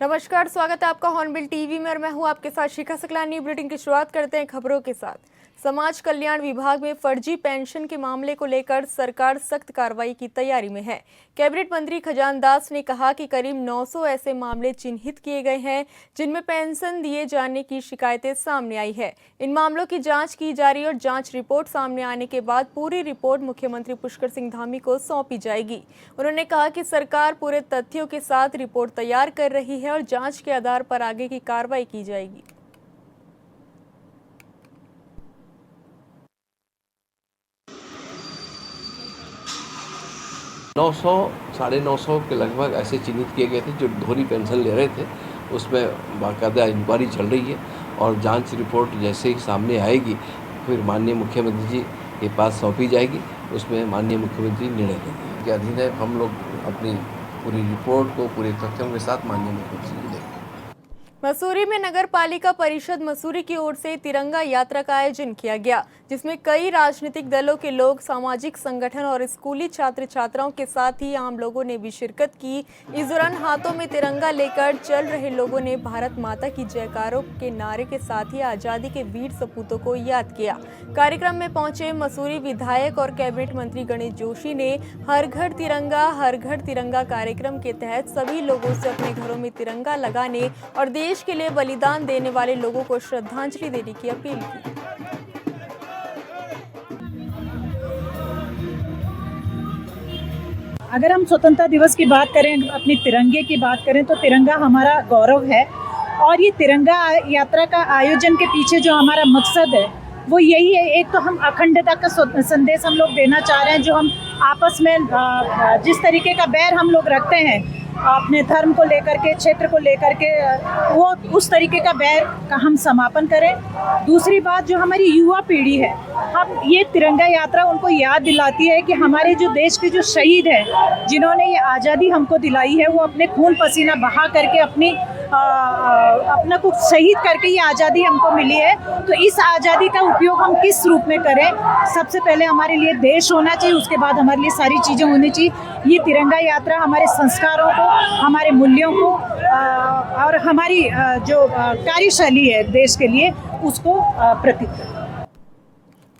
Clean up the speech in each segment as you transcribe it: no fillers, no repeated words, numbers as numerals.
नमस्कार, स्वागत है आपका हॉर्नबिल टीवी में और मैं हूं आपके साथ शिखा सकलानी। बुलेटिन की शुरुआत करते हैं खबरों के साथ। समाज कल्याण विभाग में फर्जी पेंशन के मामले को लेकर सरकार सख्त कार्रवाई की तैयारी में है। कैबिनेट मंत्री खजान दास ने कहा कि करीब 900 ऐसे मामले चिन्हित किए गए हैं जिनमें पेंशन दिए जाने की शिकायतें सामने आई है। इन मामलों की जांच की जा रही है और जांच रिपोर्ट सामने आने के बाद पूरी रिपोर्ट मुख्यमंत्री पुष्कर सिंह धामी को सौंपी जाएगी। उन्होंने कहा कि सरकार पूरे तथ्यों के साथ रिपोर्ट तैयार कर रही है और जांच के आधार पर आगे की कार्रवाई की जाएगी। नौ सौ 950 के लगभग ऐसे चिन्हित किए गए थे जो दोहरी पेंशन ले रहे थे। उसमें बाकायदा इंक्वायरी चल रही है और जांच रिपोर्ट जैसे ही सामने आएगी फिर माननीय मुख्यमंत्री जी के पास सौंपी जाएगी। उसमें माननीय मुख्यमंत्री निर्णय लेंगे। के अधीन है, हम लोग अपनी पूरी रिपोर्ट को पूरे तथ्यों के साथ माननीय मुख्यमंत्री जी देंगे। मसूरी में नगर पालिका परिषद मसूरी की ओर से तिरंगा यात्रा का आयोजन किया गया, जिसमें कई राजनीतिक दलों के लोग, सामाजिक संगठन और स्कूली छात्र छात्राओं के साथ ही आम लोगों ने भी शिरकत की। इस दौरान हाथों में तिरंगा लेकर चल रहे लोगों ने भारत माता की जयकारों के नारे के साथ ही आजादी के वीर सपूतों को याद किया। कार्यक्रम में पहुंचे मसूरी विधायक और कैबिनेट मंत्री गणेश जोशी ने हर घर तिरंगा कार्यक्रम के तहत सभी लोगों से अपने घरों में तिरंगा लगाने और देश के लिए बलिदान देने वाले लोगों को श्रद्धांजलि देने की अपील की। अगर हम स्वतंत्रता दिवस की बात करें, अपनी तिरंगे की बात करें, तो तिरंगा हमारा गौरव है। और ये तिरंगा यात्रा का आयोजन के पीछे जो हमारा मकसद है वो यही है। एक तो हम अखंडता का संदेश हम लोग देना चाह रहे हैं। जो हम आपस में जिस तरीके का बैर हम लोग रखते हैं अपने धर्म को लेकर के, क्षेत्र को लेकर के, वो उस तरीके का बैर का हम समापन करें। दूसरी बात, जो हमारी युवा पीढ़ी है, हम ये तिरंगा यात्रा उनको याद दिलाती है कि हमारे जो देश के जो शहीद हैं, जिन्होंने ये आज़ादी हमको दिलाई है, वो अपने खून पसीना बहा करके अपना को शहीद करके ये आज़ादी हमको मिली है। तो इस आज़ादी का उपयोग हम किस रूप में करें? सबसे पहले हमारे लिए देश होना चाहिए, उसके बाद हमारे लिए सारी चीज़ें होनी चाहिए। ये तिरंगा यात्रा हमारे संस्कारों को, हमारे मूल्यों को और हमारी जो कार्यशैली है देश के लिए, उसको प्रतीक करती है।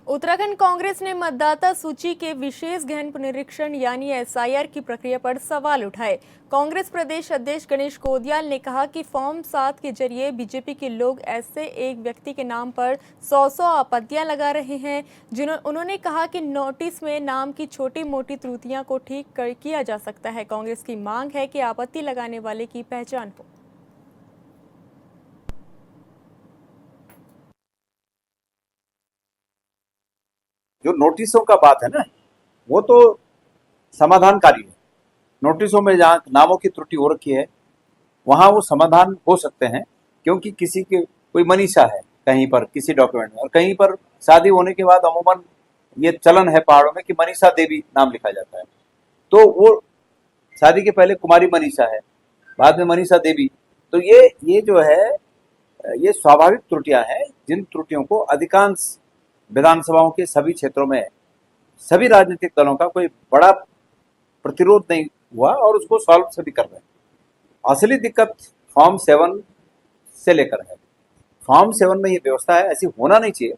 उत्तराखंड कांग्रेस ने मतदाता सूची के विशेष गहन पुनरीक्षण यानी एसआईआर की प्रक्रिया पर सवाल उठाए। कांग्रेस प्रदेश अध्यक्ष गणेश कोदियाल ने कहा कि फॉर्म 7 के जरिए बीजेपी के लोग ऐसे एक व्यक्ति के नाम पर 100 आपत्तियां लगा रहे हैं। उन्होंने कहा कि नोटिस में नाम की छोटी मोटी त्रुटियां को ठीक किया जा सकता है। कांग्रेस की मांग है कि आपत्ति लगाने वाले की पहचान हो। जो नोटिसों का बात है ना, वो तो समाधानकारी है। नोटिसों में जहाँ नामों की त्रुटि हो रखी है वहां वो समाधान हो सकते हैं, क्योंकि किसी के कोई मनीषा है कहीं पर किसी डॉक्यूमेंट में, और कहीं पर शादी होने के बाद अमूमन ये चलन है पहाड़ों में कि मनीषा देवी नाम लिखा जाता है। तो वो शादी के पहले कुमारी मनीषा है, बाद में मनीषा देवी। तो ये जो है ये स्वाभाविक त्रुटियां हैं, जिन त्रुटियों को अधिकांश विधानसभाओं के सभी क्षेत्रों में सभी राजनीतिक दलों का कोई बड़ा प्रतिरोध नहीं हुआ और उसको सॉल्व सभी कर रहे हैं। असली दिक्कत फॉर्म 7 से लेकर है। फॉर्म 7 में ये व्यवस्था है, ऐसी होना नहीं चाहिए।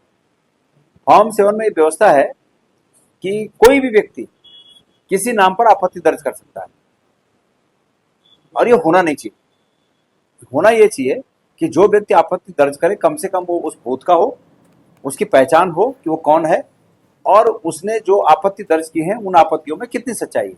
फॉर्म 7 में ये व्यवस्था है कि कोई भी व्यक्ति किसी नाम पर आपत्ति दर्ज कर सकता है, और ये होना नहीं चाहिए। होना ये चाहिए कि जो व्यक्ति आपत्ति दर्ज करे, कम से कम वो उस बूथ का हो, उसकी पहचान हो कि वो कौन है और उसने जो आपत्ति दर्ज की है उन आपत्तियों में कितनी सच्चाई है।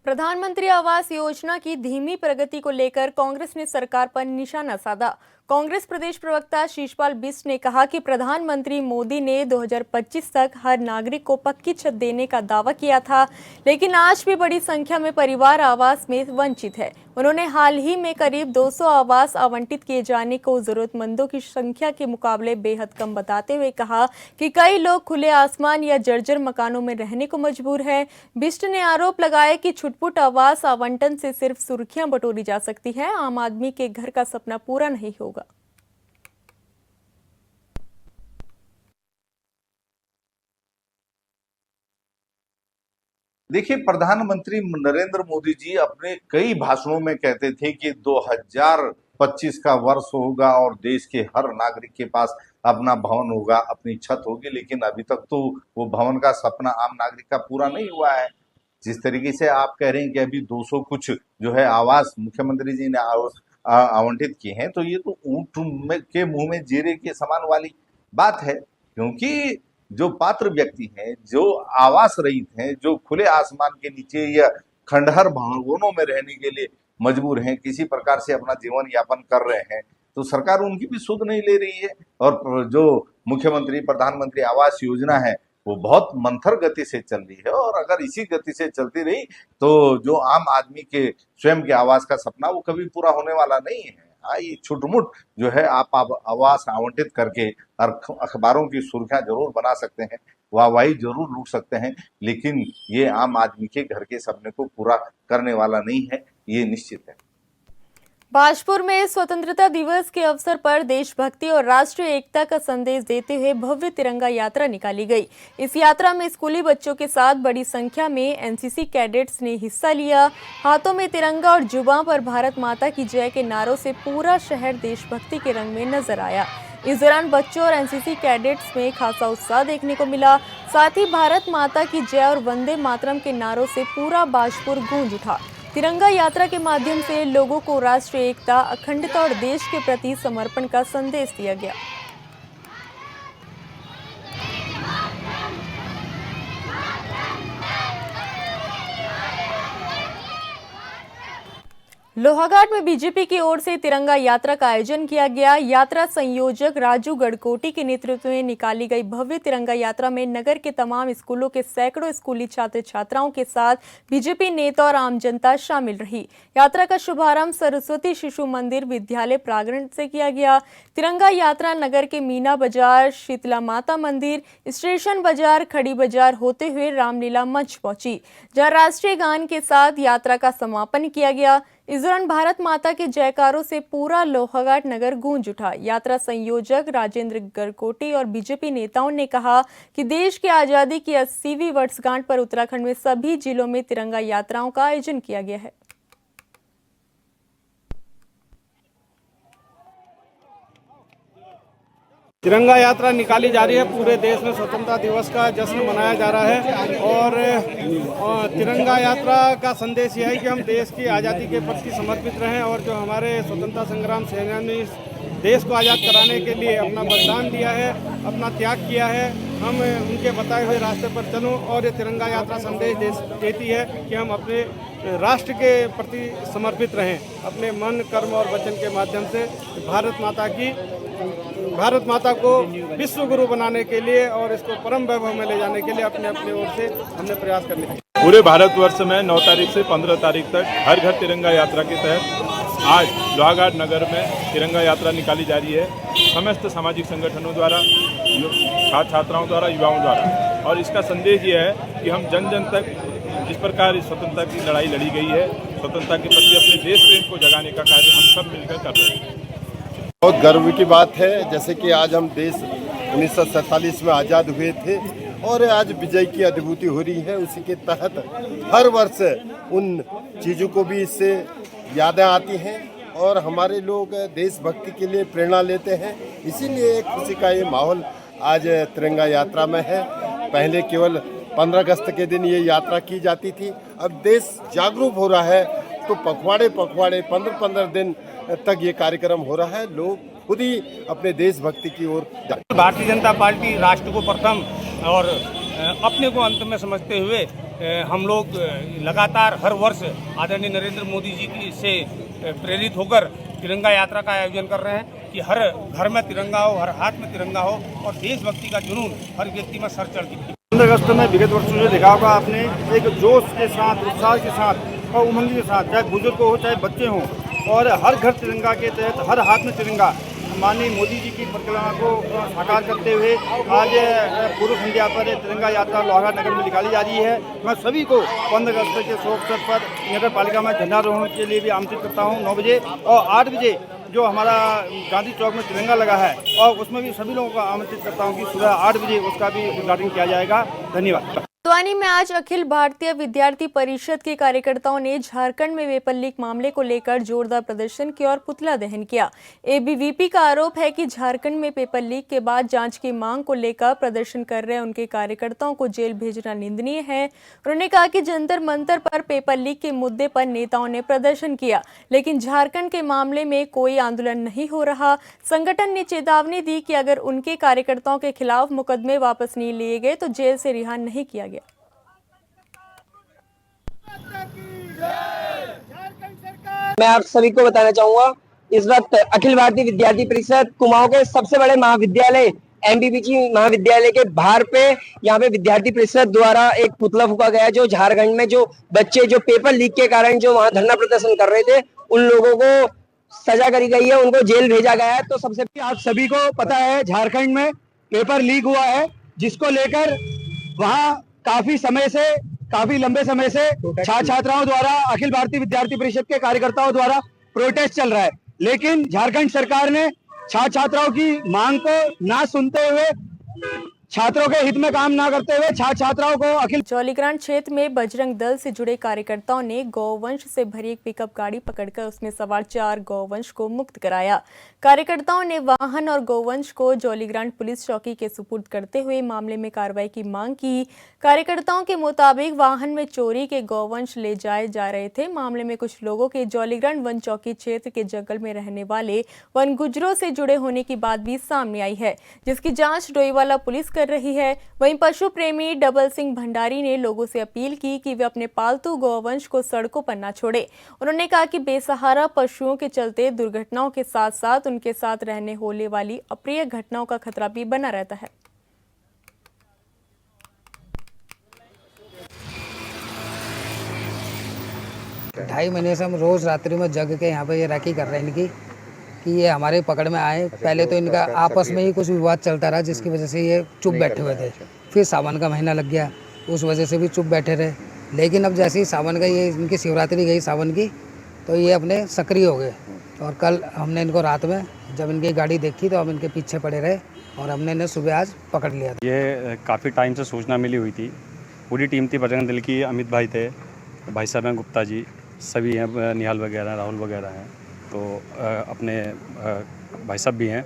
प्रधानमंत्री आवास योजना की धीमी प्रगति को लेकर कांग्रेस ने सरकार पर निशाना साधा। कांग्रेस प्रदेश प्रवक्ता शीशपाल बिष्ट ने कहा कि प्रधानमंत्री मोदी ने 2025 तक हर नागरिक को पक्की छत देने का दावा किया था, लेकिन आज भी बड़ी संख्या में परिवार आवास में वंचित है। उन्होंने हाल ही में करीब 200 आवास आवंटित किए जाने को जरूरतमंदों की संख्या के मुकाबले बेहद कम बताते हुए कहा कि कई लोग खुले आसमान या जर्जर मकानों में रहने को मजबूर हैं। बिष्ट ने आरोप लगाया कि छुटपुट आवास आवंटन से सिर्फ सुर्खियां बटोरी जा सकती है, आम आदमी के घर का सपना पूरा नहीं होगा। देखिए, प्रधानमंत्री नरेंद्र मोदी जी अपने कई भाषणों में कहते थे कि 2025 का वर्ष होगा और देश के हर नागरिक के पास अपना भवन होगा, अपनी छत होगी, लेकिन अभी तक तो वो भवन का सपना आम नागरिक का पूरा नहीं हुआ है। जिस तरीके से आप कह रहे हैं कि अभी 200 कुछ जो है आवास मुख्यमंत्री जी ने आवंटित किए हैं, तो ये तो ऊंट के मुंह में जीरे के समान वाली बात है, क्योंकि जो पात्र व्यक्ति हैं, जो आवास रहित हैं, जो खुले आसमान के नीचे या खंडहर भवनों में रहने के लिए मजबूर हैं, किसी प्रकार से अपना जीवन यापन कर रहे हैं, तो सरकार उनकी भी सुध नहीं ले रही है। और जो मुख्यमंत्री प्रधानमंत्री आवास योजना है वो बहुत मंथर गति से चल रही है, और अगर इसी गति से चलती रही तो जो आम आदमी के स्वयं के आवास का सपना वो कभी पूरा होने वाला नहीं है। हाँ, ये छुटमुट जो है आप आवास आवंटित करके अखबारों की सुर्खियां जरूर बना सकते हैं, वाहवाही जरूर लूट सकते हैं, लेकिन ये आम आदमी के घर के सपने को पूरा करने वाला नहीं है, ये निश्चित है। बाजपुर में स्वतंत्रता दिवस के अवसर पर देशभक्ति और राष्ट्रीय एकता का संदेश देते हुए भव्य तिरंगा यात्रा निकाली गई। इस यात्रा में स्कूली बच्चों के साथ बड़ी संख्या में एनसीसी कैडेट्स ने हिस्सा लिया। हाथों में तिरंगा और जुबां पर भारत माता की जय के नारों से पूरा शहर देशभक्ति के रंग में नजर आया। इस दौरान बच्चों और एनसीसी कैडेट्स में खासा उत्साह देखने को मिला। साथ ही भारत माता की जय और वंदे मातरम के नारों से पूरा बाजपुर गूंज उठा। तिरंगा यात्रा के माध्यम से लोगों को राष्ट्रीय एकता, अखंडता और देश के प्रति समर्पण का संदेश दिया गया। लोहाघाट में बीजेपी की ओर से तिरंगा यात्रा का आयोजन किया गया। यात्रा संयोजक राजू गढ़कोटी के नेतृत्व में निकाली गई भव्य तिरंगा यात्रा में नगर के तमाम स्कूलों के सैकड़ों स्कूली छात्र छात्राओं के साथ बीजेपी नेता और आम जनता शामिल रही। यात्रा का शुभारंभ सरस्वती शिशु मंदिर विद्यालय प्रांगण से किया गया। तिरंगा यात्रा नगर के मीना बाजार, शीतला माता मंदिर, स्टेशन बाजार, खड़ी बाजार होते हुए रामलीला मंच पहुंची, जहां राष्ट्रीय गान के साथ यात्रा का समापन किया गया। इस दौरान भारत माता के जयकारों से पूरा लोहाघाट नगर गूंज उठा। यात्रा संयोजक राजेंद्र गढ़कोटी और बीजेपी नेताओं ने कहा कि देश की आजादी की 80वीं वर्षगांठ पर उत्तराखंड में सभी जिलों में तिरंगा यात्राओं का आयोजन किया गया है। तिरंगा यात्रा निकाली जा रही है। पूरे देश में स्वतंत्रता दिवस का जश्न मनाया जा रहा है और तिरंगा यात्रा का संदेश यह है कि हम देश की आज़ादी के प्रति समर्पित रहें और जो हमारे स्वतंत्रता संग्राम सेनानी देश को आज़ाद कराने के लिए अपना बलिदान दिया है, अपना त्याग किया है, हम उनके बताए हुए रास्ते पर चलूं। और ये तिरंगा यात्रा संदेश देती है कि हम अपने राष्ट्र के प्रति समर्पित रहें, अपने मन, कर्म और वचन के माध्यम से भारत माता को विश्व गुरु बनाने के लिए और इसको परम वैभव में ले जाने के लिए अपने ओर से हमने प्रयास करने हैं। पूरे भारतवर्ष में 9 तारीख से 15 तारीख तक हर घर तिरंगा यात्रा के तहत आज लोहाघाट नगर में तिरंगा यात्रा निकाली जा रही है। समस्त सामाजिक संगठनों द्वारा, छात्र छात्राओं द्वारा, युवाओं द्वारा, और इसका संदेश ये है कि हम जन जन तक जिस प्रकार स्वतंत्रता की लड़ाई लड़ी गई है, स्वतंत्रता के प्रति अपने देश प्रेम को जगाने का कार्य हम सब मिलकर कर रहे हैं। बहुत गर्व की बात है, जैसे कि आज हम देश 1947 में आज़ाद हुए थे और आज विजय की अनुभूति हो रही है। उसी के तहत हर वर्ष उन चीज़ों को भी इससे यादें आती हैं और हमारे लोग देशभक्ति के लिए प्रेरणा लेते हैं। इसीलिए एक खुशी का ये माहौल आज तिरंगा यात्रा में है। पहले केवल 15 अगस्त के दिन ये यात्रा की जाती थी, अब देश जागरूक हो रहा है तो पखवाड़े 15 दिन तक ये कार्यक्रम हो रहा है। लोग खुद ही अपने देशभक्ति की ओर भारतीय जनता पार्टी राष्ट्र को प्रथम और अपने को अंत में समझते हुए हम लोग लगातार हर वर्ष आदरणीय नरेंद्र मोदी जी से प्रेरित होकर तिरंगा यात्रा का आयोजन कर रहे हैं कि हर घर में तिरंगा हो, हर हाथ में तिरंगा हो और देशभक्ति का जुनून हर व्यक्ति में सर चढ़ के 15 अगस्त में विगत वर्षों में देखा होगा आपने, एक जोश के साथ, उत्साह के साथ और उमंग के साथ, चाहे बुजुर्ग हो चाहे बच्चे हों, और हर घर तिरंगा के तहत हर हाथ में तिरंगा माननीय मोदी जी की परिक्रमा को साकार करते हुए आज पूर्व संध्या पर तिरंगा यात्रा लोहाघाट नगर में निकाली जा रही है। मैं सभी को 15 अगस्त के शुभ अवसर पर नगर पालिका में झंडारोहण के लिए भी आमंत्रित करता हूँ 9 बजे और 8 बजे जो हमारा गांधी चौक में तिरंगा लगा है और उसमें भी सभी लोगों को आमंत्रित करता हूँ कि सुबह 8 बजे उसका भी उद्घाटन किया जाएगा। धन्यवाद। हल्द्वानी में आज अखिल भारतीय विद्यार्थी परिषद के कार्यकर्ताओं ने झारखंड में पेपर लीक मामले को लेकर जोरदार प्रदर्शन किया और पुतला दहन किया। एबीवीपी का आरोप है कि झारखंड में पेपर लीक के बाद जांच की मांग को लेकर प्रदर्शन कर रहे उनके कार्यकर्ताओं को जेल भेजना निंदनीय है। उन्होंने कहा कि जंतर मंतर पर पेपर लीक के मुद्दे पर नेताओं ने प्रदर्शन किया, लेकिन झारखंड के मामले में कोई आंदोलन नहीं हो रहा। संगठन ने चेतावनी दी कि अगर उनके कार्यकर्ताओं के खिलाफ मुकदमे वापस नहीं लिए गए तो जेल से रिहा नहीं किया गया। मैं आप सभी को बताना चाहूंगा, इस वक्त अखिल भारतीय विद्यार्थी परिषद कुमाऊं के सबसे बड़े महाविद्यालय एमबीबीजी महाविद्यालय के बाहर पे यहाँ पे विद्यार्थी परिषद द्वारा एक पुतला फूंका गया, जो झारखंड में जो बच्चे जो पेपर लीक के कारण जो वहाँ धरना प्रदर्शन कर रहे थे उन लोगों को सजा करी गई है, उनको जेल भेजा गया है। तो सबसे आप सभी को पता है झारखंड में पेपर लीक हुआ है, जिसको लेकर वहाँ काफी लंबे समय से छात्र छात्राओं द्वारा अखिल भारतीय विद्यार्थी परिषद के कार्यकर्ताओं द्वारा प्रोटेस्ट चल रहा है। लेकिन झारखंड सरकार ने छात्र छात्राओं की मांग को ना सुनते हुए, छात्रों के हित में काम ना करते हुए छात्र छात्राओं को अखिल जौलीग्रांट क्षेत्र में बजरंग दल से जुड़े कार्यकर्ताओं ने गौवंश से भरी एक पिकअप गाड़ी पकड़कर उसमें सवार 4 गौवंश को मुक्त कराया। कार्यकर्ताओं ने वाहन और गौवंश को जौलीग्रांट पुलिस चौकी के सुपुर्द करते हुए मामले में कार्रवाई की मांग की। कार्यकर्ताओं के मुताबिक वाहन में चोरी के गौवंश ले जाए जा रहे थे। मामले में कुछ लोगों के जौलीग्रांट वन चौकी क्षेत्र के जंगल में रहने वाले वन गुजरों से जुड़े होने की बात भी सामने आई है, जिसकी जांच डोईवाला पुलिस कर रही है। वहीं पशु प्रेमी डबल सिंह भंडारी ने लोगों से अपील की कि वे अपने पालतू गौवंश को सड़कों पर न छोड़े। उन्होंने कहा कि बेसहारा पशुओं के चलते दुर्घटनाओं के साथ साथ उनके साथ रहने होने वाली अप्रिय घटनाओं का खतरा भी बना रहता है। ढाई महीने से हम रोज रात्रि में जग के यहाँ पे ये राखी कर रहे हैं इनकी कि ये हमारे पकड़ में आए। पहले तो इनका आपस में ही कुछ विवाद चलता रहा, जिसकी वजह से ये चुप बैठे हुए थे। फिर सावन का महीना लग गया, उस वजह से भी चुप बैठे रहे। लेकिन अब जैसे ही सावन का ये इनकी शिवरात्रि गई सावन की, तो ये अपने सक्रिय हो गए। और कल हमने इनको रात में जब इनकी गाड़ी देखी तो हम इनके पीछे पड़े रहे और हमने इन्हें सुबह आज पकड़ लिया। ये काफ़ी टाइम से सूचना मिली हुई थी। पूरी टीम थी, बजरंग दल की, अमित भाई थे, भाई साहब हैं, गुप्ता जी सभी हैं, निहाल वगैरह, राहुल वगैरह हैं, तो अपने भाई साहब भी हैं।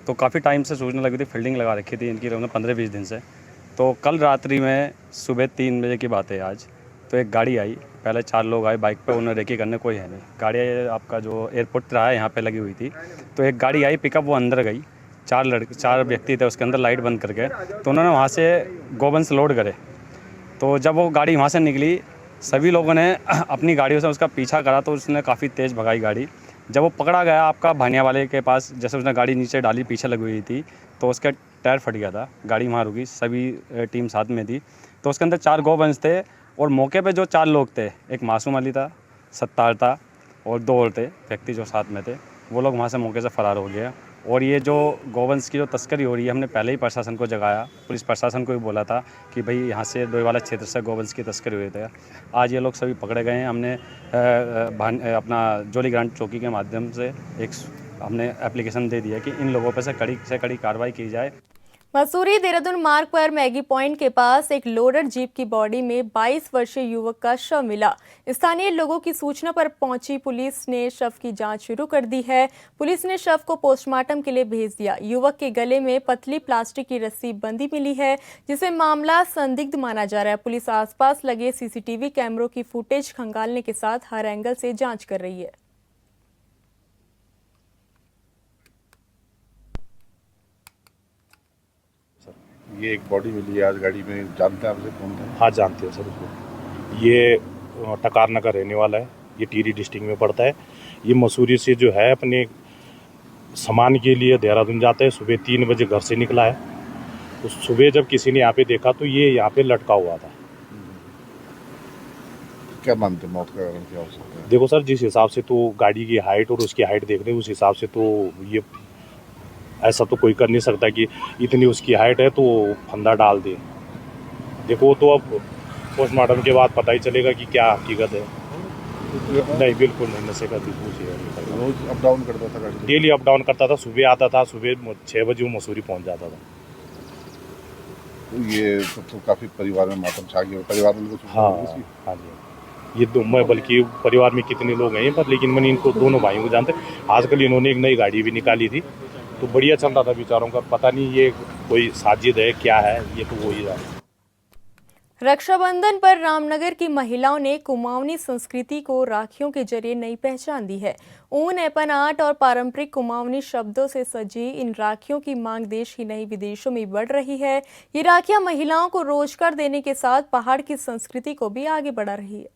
तो काफ़ी टाइम से सूचना लगी थी, फील्डिंग लगा रखी थी इनकी 15-20 दिन से। तो कल रात्रि में सुबह 3 बजे की बात है आज, तो एक गाड़ी आई। पहले 4 लोग आए बाइक पे, उन्हें रेकी करने कोई है नहीं। गाड़ी आपका जो एयरपोर्ट रहा है यहाँ पे लगी हुई थी, तो एक गाड़ी आई पिकअप, वो अंदर गई। 4 व्यक्ति थे उसके अंदर, लाइट बंद करके। तो उन्होंने वहाँ से गोवंश लोड करे। तो जब वो गाड़ी वहाँ से निकली, सभी लोगों ने अपनी गाड़ियों से उसका पीछा करा, तो उसने काफ़ी तेज़ भगाई गाड़ी। जब वो पकड़ा गया आपका भानिया वाले के पास, जैसे उसने गाड़ी नीचे डाली, पीछे लगी हुई थी, तो उसका टायर फट गया था। गाड़ी वहाँ रुकी, सभी टीम साथ में थी। तो उसके अंदर 4 गौवंश थे और मौके पे जो 4 लोग थे, एक मासूम अली था, सत्तार था और 2 और थे व्यक्ति जो साथ में थे, वो लोग वहाँ से मौके से फ़रार हो गए। और ये जो गौवंश की जो तस्करी हो रही है, हमने पहले ही प्रशासन को जगाया, पुलिस प्रशासन को भी बोला था कि भाई यहाँ से डोईवाला क्षेत्र से गौवंश की तस्करी हुई थी। आज ये लोग सभी पकड़े गए हैं। हमने अपना जौलीग्रांट चौकी के माध्यम से हमने एप्लीकेशन दे दिया कि इन लोगों पर से कड़ी कार्रवाई की जाए। मसूरी देहरादून मार्ग पर मैगी पॉइंट के पास एक लोडर जीप की बॉडी में 22 वर्षीय युवक का शव मिला। स्थानीय लोगों की सूचना पर पहुंची पुलिस ने शव की जांच शुरू कर दी है। पुलिस ने शव को पोस्टमार्टम के लिए भेज दिया। युवक के गले में पतली प्लास्टिक की रस्सी बंधी मिली है, जिसे मामला संदिग्ध माना जा रहा है। पुलिस आसपास लगे सीसीटीवी कैमरों की फुटेज खंगालने के साथ हर एंगल से जाँच कर रही है। ये एक बॉडी मिली है आज गाड़ी में, जानते हैं आपसे कौन है? हाँ जानते हैं सर उसको। ये टकारना का रहने वाला है, ये टिहरी डिस्ट्रिक्ट में पड़ता है। ये मसूरी से जो है अपने सामान के लिए देहरादून जाता है। सुबह 3 बजे घर से निकला है। तो सुबह जब किसी ने यहाँ पे देखा तो ये यहाँ पे लटका हुआ था। क्या मानते मौत का कारण क्या हो सकता है? देखो सर, जिस हिसाब से तो गाड़ी की हाइट और उसकी हाइट देख रहे हैं, उस हिसाब से तो ये ऐसा तो कोई कर नहीं सकता कि इतनी उसकी हाइट है तो फंदा डाल दे। देखो तो अब पोस्टमार्टम के बाद पता ही चलेगा कि क्या हकीकत है। नहीं, बिल्कुल नहीं, नशे का रोज अप डाउन करता था गाड़ी? डेली अप डाउन करता था। सुबह आता था, सुबह 6 बजे वो मसूरी पहुंच जाता था। ये तो काफी परिवार में मातम छा गया, परिवार में कुछ हाँ हाँ जी, ये मैं बल्कि परिवार में कितने लोग हैं यहाँ पर, लेकिन मैंने इनको दोनों भाइयों को जानते। आजकल इन्होंने एक नई गाड़ी भी निकाली थी, तो बढ़िया चल रहा था बेचारों का। पता नहीं ये कोई साजिद है क्या है, ये तो वो ही जाने। रक्षाबंधन पर रामनगर की महिलाओं ने कुमाऊनी संस्कृति को राखियों के जरिए नई पहचान दी है। ऊन, एपन आर्ट और पारंपरिक कुमाऊनी शब्दों से सजी इन राखियों की मांग देश ही नहीं विदेशों में बढ़ रही है। ये राखियां महिलाओं को रोजगार देने के साथ पहाड़ की संस्कृति को भी आगे बढ़ा रही है।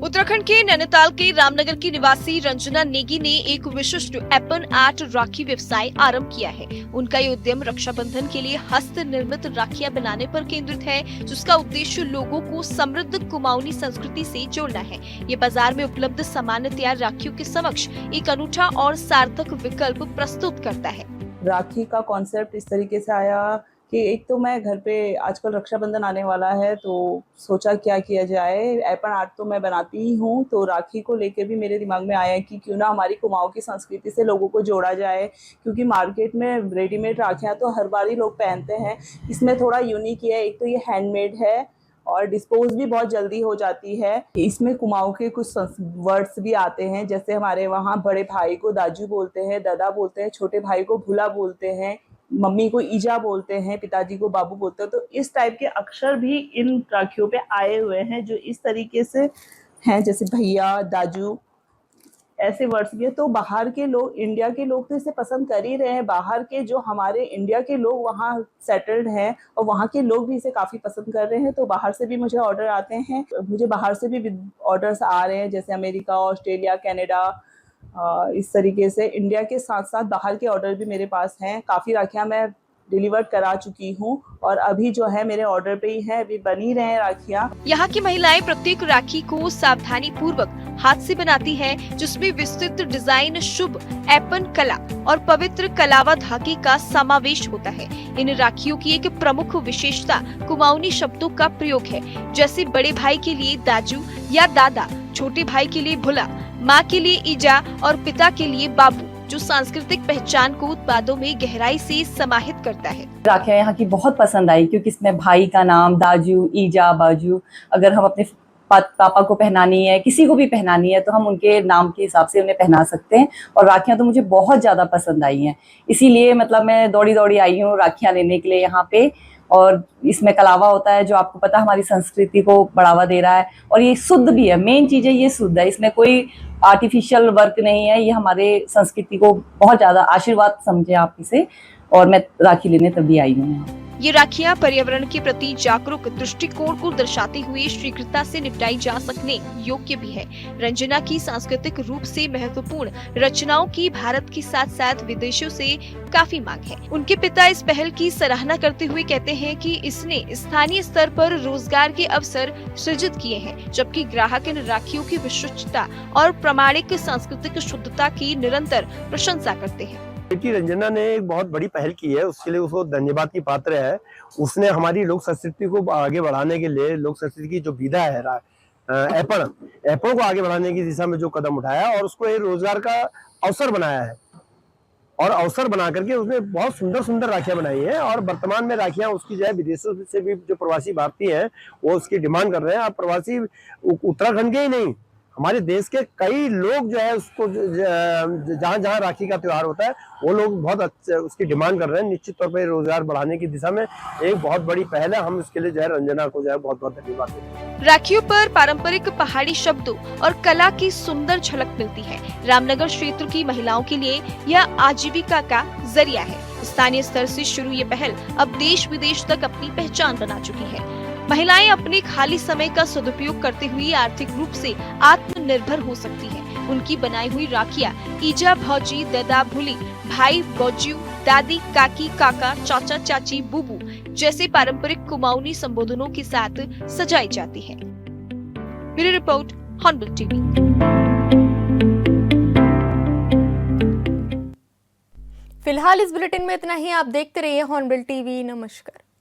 उत्तराखंड के नैनीताल के रामनगर की निवासी रंजना नेगी ने एक विशिष्ट एपन आर्ट राखी व्यवसाय आरंभ किया है। उनका ये उद्यम रक्षाबंधन के लिए हस्त निर्मित राखियां बनाने पर केंद्रित है, जिसका उद्देश्य लोगों को समृद्ध कुमाऊनी संस्कृति से जोड़ना है। ये बाजार में उपलब्ध सामान्य तैयार राखियों के समक्ष एक अनूठा और सार्थक विकल्प प्रस्तुत करता है। राखी का कॉन्सेप्ट इस तरीके से आया कि एक तो मैं घर पे, आजकल रक्षाबंधन आने वाला है तो सोचा क्या किया जाए। एपन आर्ट तो मैं बनाती ही हूँ, तो राखी को लेके भी मेरे दिमाग में आया कि क्यों ना हमारी कुमाऊं की संस्कृति से लोगों को जोड़ा जाए, क्योंकि मार्केट में रेडीमेड राखियाँ तो हर बार ही लोग पहनते हैं। इसमें थोड़ा यूनिक है, एक तो ये हैंडमेड है और डिस्पोज भी बहुत जल्दी हो जाती है। इसमें कुमाऊं के कुछ वर्ड्स भी आते हैं, जैसे हमारे वहाँ बड़े भाई को दाजू बोलते हैं, दादा बोलते हैं, छोटे भाई को भुला बोलते हैं, मम्मी को ईजा बोलते हैं, पिताजी को बाबू बोलते हैं। तो इस टाइप के अक्षर भी इन राखियों पे आए हुए हैं जो इस तरीके से हैं, जैसे भैया, दाजू, ऐसे वर्ड्स भी है। तो बाहर के लोग, इंडिया के लोग तो इसे पसंद कर ही रहे हैं। बाहर के जो हमारे इंडिया के लोग वहाँ सेटल्ड हैं और वहाँ के लोग भी इसे काफ़ी पसंद कर रहे हैं। तो बाहर से भी मुझे ऑर्डर आते हैं, मुझे बाहर से भी ऑर्डर्स आ रहे हैं, जैसे अमेरिका, ऑस्ट्रेलिया, कनाडा, इस तरीके से इंडिया के साथ साथ बाहर के ऑर्डर भी मेरे पास हैं। काफ़ी राखियाँ मैं डिलीवर करा चुकी हूँ और अभी जो है मेरे ऑर्डर पे ही है, अभी बनी रहे हैं राखियाँ। यहाँ की महिलाएं प्रत्येक राखी को सावधानी पूर्वक हाथ से बनाती हैं, जिसमें विस्तृत डिजाइन, शुभ एपन कला और पवित्र कलावा धागे का समावेश होता है। इन राखियों की एक प्रमुख विशेषता कुमाऊनी शब्दों का प्रयोग है, जैसे बड़े भाई के लिए दाजू या दादा, छोटे भाई के लिए भुला, माँ के लिए ईजा और पिता के लिए बाबू, जो सांस्कृतिक पहचान को उत्पादों में गहराई से समाहित करता है। राखियाँ यहाँ की बहुत पसंद आई क्योंकि इसमें भाई का नाम, दाजू, ईजा, बाजू, अगर हम अपने पापा को पहनानी है, किसी को भी पहनानी है, तो हम उनके नाम के हिसाब से उन्हें पहना सकते हैं। और राखियाँ तो मुझे बहुत ज़्यादा पसंद आई हैं, इसीलिए मतलब मैं दौड़ी दौड़ी आई हूँ राखियाँ लेने के लिए यहाँ पे। और इसमें कलावा होता है जो आपको पता हमारी संस्कृति को बढ़ावा दे रहा है, और ये शुद्ध भी है। मेन चीज़ है ये शुद्ध है, इसमें कोई आर्टिफिशियल वर्क नहीं है। ये हमारे संस्कृति को बहुत ज़्यादा आशीर्वाद समझे आप इसे, और मैं राखी लेने तभी आई हूँ। ये राखियां पर्यावरण के प्रति जागरूक दृष्टिकोण को दर्शाते हुए शीघ्रता से निपटाई जा सकने योग्य भी है। रंजना की सांस्कृतिक रूप से महत्वपूर्ण रचनाओं की भारत के साथ साथ विदेशों से काफी मांग है। उनके पिता इस पहल की सराहना करते हुए कहते हैं कि इसने स्थानीय स्तर पर रोजगार के अवसर सृजित किए हैं, जबकि ग्राहक इन राखियों की विशिष्टता और प्रामाणिक सांस्कृतिक शुद्धता की निरंतर प्रशंसा करते हैं। बेटी रंजना ने एक बहुत बड़ी पहल की है, उसके लिए उसको धन्यवाद की पात्र है। उसने हमारी लोक संस्कृति को आगे बढ़ाने के लिए, लोक संस्कृति की जो विधा है एपन को आगे बढ़ाने की दिशा में जो कदम उठाया और उसको एक रोजगार का अवसर बनाया है, और अवसर बना करके उसने बहुत सुंदर सुंदर राखियां बनाई हैं। और वर्तमान में राखियां उसकी जो है विदेशों से भी जो प्रवासी भारतीय हैं वो उसकी डिमांड कर रहे हैं। अब प्रवासी उत्तराखंड के ही नहीं, हमारे देश के कई लोग जो है उसको जहाँ जहाँ राखी का त्योहार होता है वो लोग बहुत अच्छे उसकी डिमांड कर रहे हैं। निश्चित तौर पर रोजगार बढ़ाने की दिशा में एक बहुत बड़ी पहल है। हम इसके लिए जो है रंजना को जो है बहुत बहुत धन्यवाद देते हैं। राखियों पर पारंपरिक पहाड़ी शब्दों और कला की सुंदर झलक मिलती है। रामनगर क्षेत्र की महिलाओं के लिए यह आजीविका का जरिया है। स्थानीय स्तर से शुरू ये पहल अब देश विदेश तक अपनी पहचान बना चुकी है। महिलाएं अपने खाली समय का सदुपयोग करते हुए आर्थिक रूप से आत्मनिर्भर हो सकती हैं। उनकी बनाई हुई राखियां ईजा, भौजी, दादा, भूली, भाई, बौजू, दादी, काकी, काका, चाचा, चाची, बुबू जैसे पारंपरिक कुमाऊनी संबोधनों के साथ सजाई जाती है। Bureau report, hornbill TV. फिलहाल इस बुलेटिन में इतना ही। आप देखते रहिए हॉर्नबिल टीवी। नमस्कार।